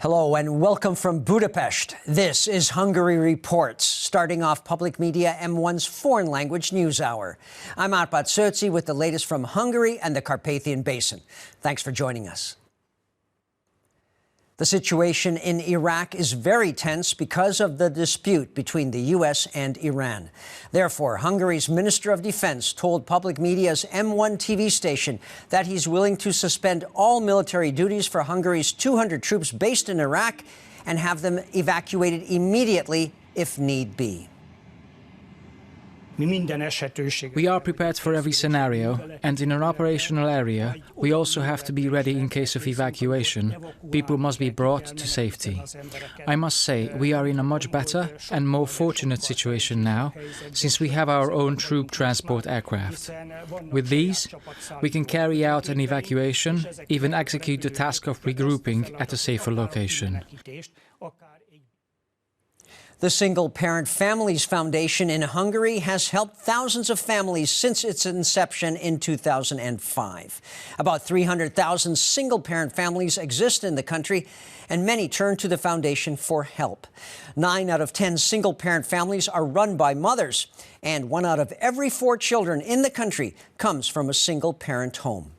Hello and welcome from Budapest. This is Hungary Reports, starting off Public Media M1's foreign language news hour. I'm Árpád Szőci with the latest from Hungary and the Carpathian Basin. Thanks for joining us. The situation in Iraq is very tense because of the dispute between the U.S. and Iran. Therefore, Hungary's Minister of Defense told Public Media's M1 TV station that he's willing to suspend all military duties for Hungary's 200 troops based in Iraq and have them evacuated immediately if need be. We are prepared for every scenario, and in an operational area, we also have to be ready in case of evacuation. People must be brought to safety. I must say, we are in a much better and more fortunate situation now, since we have our own troop transport aircraft. With these, we can carry out an evacuation, even execute the task of regrouping at a safer location. The Single Parent Families Foundation in Hungary has helped thousands of families since its inception in 2005. About 300,000 single-parent families exist in the country, and many turn to the foundation for help. 9 out of 10 single-parent families are run by mothers, and 1 out of every 4 children in the country comes from a single-parent home.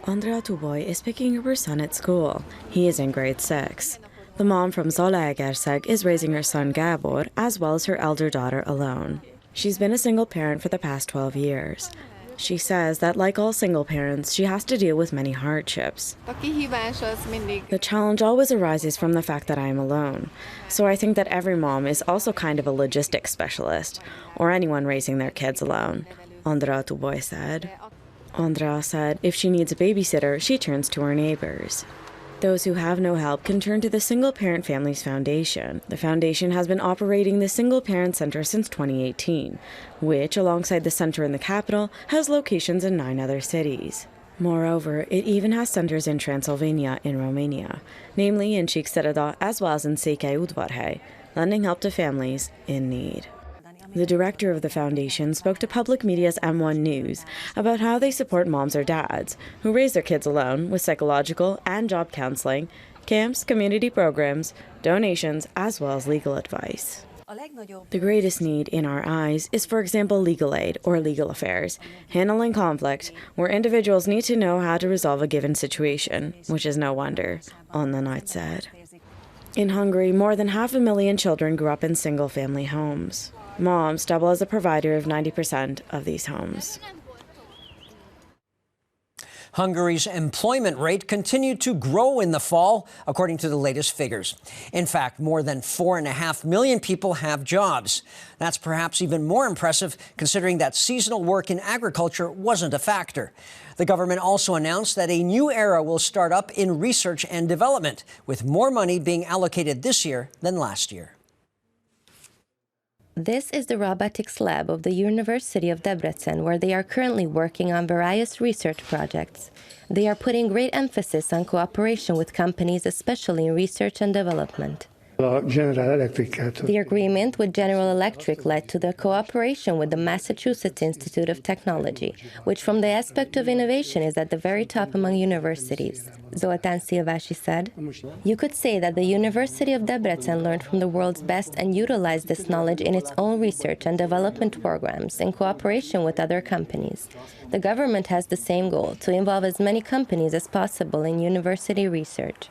Andrea Tuboy is picking up her son at school. He is in grade 6. The mom from Zalaegerszeg is raising her son Gabor, as well as her elder daughter, alone. She's been a single parent for the past 12 years. She says that, like all single parents, she has to deal with many hardships. The challenge always arises from the fact that I am alone. So I think that every mom is also kind of a logistics specialist, or anyone raising their kids alone, Andrea Tuboy said. Andrea said if she needs a babysitter, she turns to her neighbors. Those who have no help can turn to the Single Parent Families Foundation. The foundation has been operating the Single Parent Center since 2018, which, alongside the center in the capital, has locations in 9 other cities. Moreover, it even has centers in Transylvania in Romania, namely in Híradó as well as in Székelyudvarhely, lending help to families in need. The director of the foundation spoke to Public Media's M1 News about how they support moms or dads who raise their kids alone with psychological and job counseling, camps, community programs, donations, as well as legal advice. The greatest need in our eyes is, for example, legal aid or legal affairs, handling conflict, where individuals need to know how to resolve a given situation, which is no wonder, Onna said. In Hungary, more than 500,000 children grew up in single-family homes. Moms double as a provider of 90% of these homes. Hungary's employment rate continued to grow in the fall, according to the latest figures. In fact, more than 4.5 million people have jobs. That's perhaps even more impressive, considering that seasonal work in agriculture wasn't a factor. The government also announced that a new era will start up in research and development, with more money being allocated this year than last year. This is the robotics lab of the University of Debrecen, where they are currently working on various research projects. They are putting great emphasis on cooperation with companies, especially in research and development. The agreement with General Electric led to the cooperation with the Massachusetts Institute of Technology, which from the aspect of innovation is at the very top among universities. Zoltán Szilvási said, "You could say that the University of Debrecen learned from the world's best and utilized this knowledge in its own research and development programs in cooperation with other companies. The government has the same goal, to involve as many companies as possible in university research.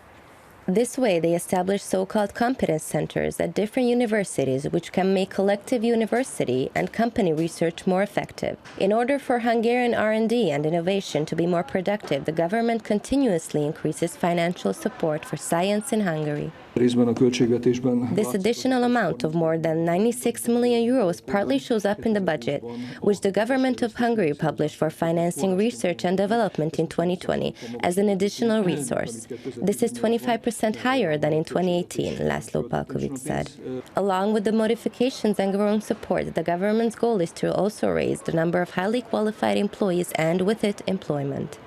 This way, they establish so-called competence centers at different universities which can make collective university and company research more effective. In order for Hungarian R&D and innovation to be more productive, the government continuously increases financial support for science in Hungary. This additional amount of more than 96 million euros partly shows up in the budget, which the government of Hungary published for financing research and development in 2020 as an additional resource. This is 25% higher than in 2018, László Palkovics said. Along with the modifications and growing support, the government's goal is to also raise the number of highly qualified employees and, with it, employment.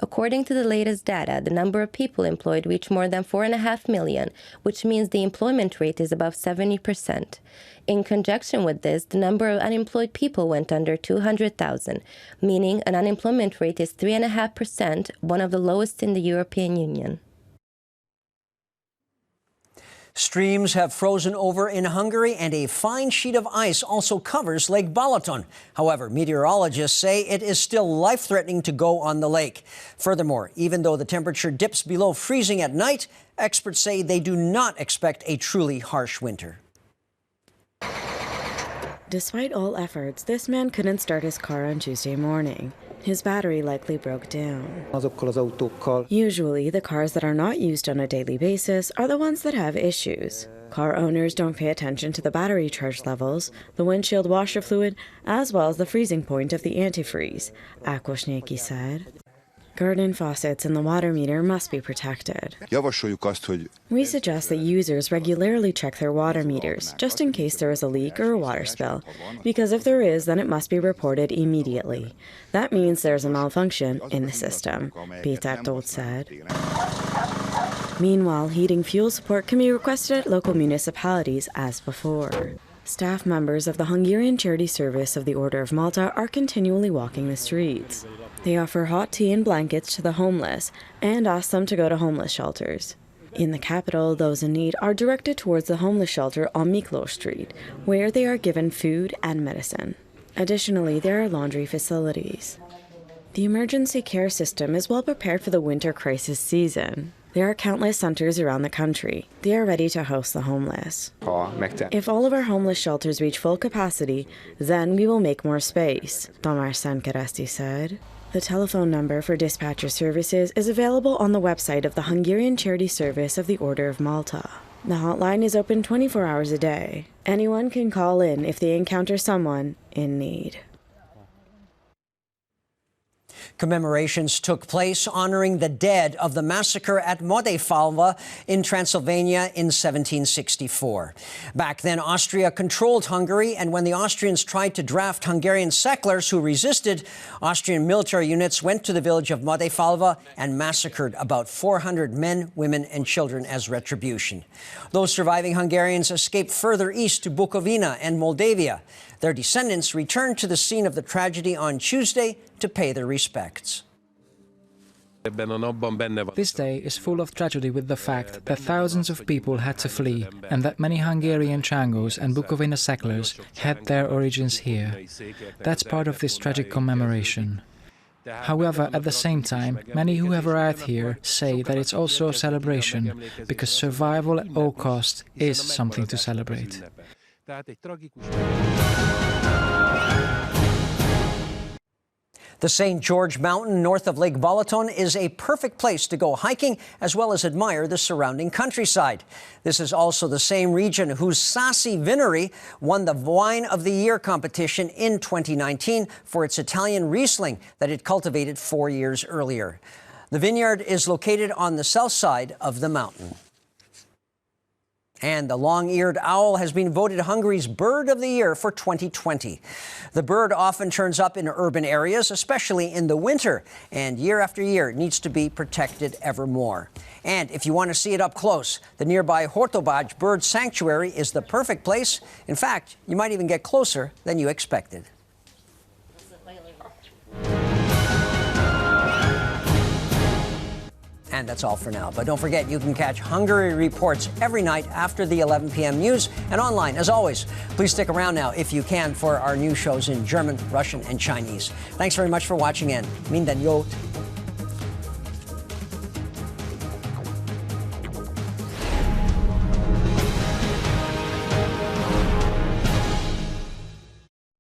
According to the latest data, the number of people employed reached more than 4.5 million, which means the employment rate is above 70%. In conjunction with this, the number of unemployed people went under 200,000, meaning an unemployment rate is 3.5%, one of the lowest in the European Union. Streams have frozen over in Hungary, and a fine sheet of ice also covers Lake Balaton. However, meteorologists say it is still life-threatening to go on the lake. Furthermore, even though the temperature dips below freezing at night, experts say they do not expect a truly harsh winter. Despite all efforts, this man couldn't start his car on Tuesday morning. His battery likely broke down. Usually, the cars that are not used on a daily basis are the ones that have issues. Car owners don't pay attention to the battery charge levels, the windshield washer fluid, as well as the freezing point of the antifreeze, Ákosnyéki said. Garden faucets and the water meter must be protected. We suggest that users regularly check their water meters, just in case there is a leak or a water spill, because if there is, then it must be reported immediately. That means there is a malfunction in the system, Híradó said. Meanwhile, heating fuel support can be requested at local municipalities as before. Staff members of the Hungarian Charity Service of the Order of Malta are continually walking the streets. They offer hot tea and blankets to the homeless and ask them to go to homeless shelters. In the capital, those in need are directed towards the homeless shelter on Miklós Street, where they are given food and medicine. Additionally, there are laundry facilities. The emergency care system is well prepared for the winter crisis season. There are countless centers around the country. They are ready to host the homeless. If all of our homeless shelters reach full capacity, then we will make more space, Tamás Szentkereszty said. The telephone number for dispatcher services is available on the website of the Hungarian Charity Service of the Order of Malta. The hotline is open 24 hours a day. Anyone can call in if they encounter someone in need. Commemorations took place honoring the dead of the massacre at Modéfalva in Transylvania in 1764. Back then, Austria controlled Hungary, and when the Austrians tried to draft Hungarian settlers who resisted, Austrian military units went to the village of Modéfalva and massacred about 400 men, women, and children as retribution. Those surviving Hungarians escaped further east to Bukovina and Moldavia. Their descendants returned to the scene of the tragedy on Tuesday to pay their respects. This day is full of tragedy with the fact that thousands of people had to flee and that many Hungarian Changos and Bukovina settlers had their origins here. That's part of this tragic commemoration. However, at the same time, many who have arrived here say that it's also a celebration, because survival at all costs is something to celebrate. The St. George Mountain north of Lake Balaton is a perfect place to go hiking as well as admire the surrounding countryside. This is also the same region whose Sassi Vinery won the Wine of the Year competition in 2019 for its Italian Riesling that it cultivated 4 years earlier. The vineyard is located on the south side of the mountain. And the long-eared owl has been voted Hungary's Bird of the Year for 2020. The bird often turns up in urban areas, especially in the winter, and year after year it needs to be protected ever more. And if you want to see it up close, the nearby Híradó Bird Sanctuary is the perfect place. In fact, you might even get closer than you expected. And that's all for now. But don't forget, you can catch Hungary Reports every night after the 11 p.m. news and online. As always, please stick around now, if you can, for our new shows in German, Russian, and Chinese. Thanks very much for watching, and minden jót!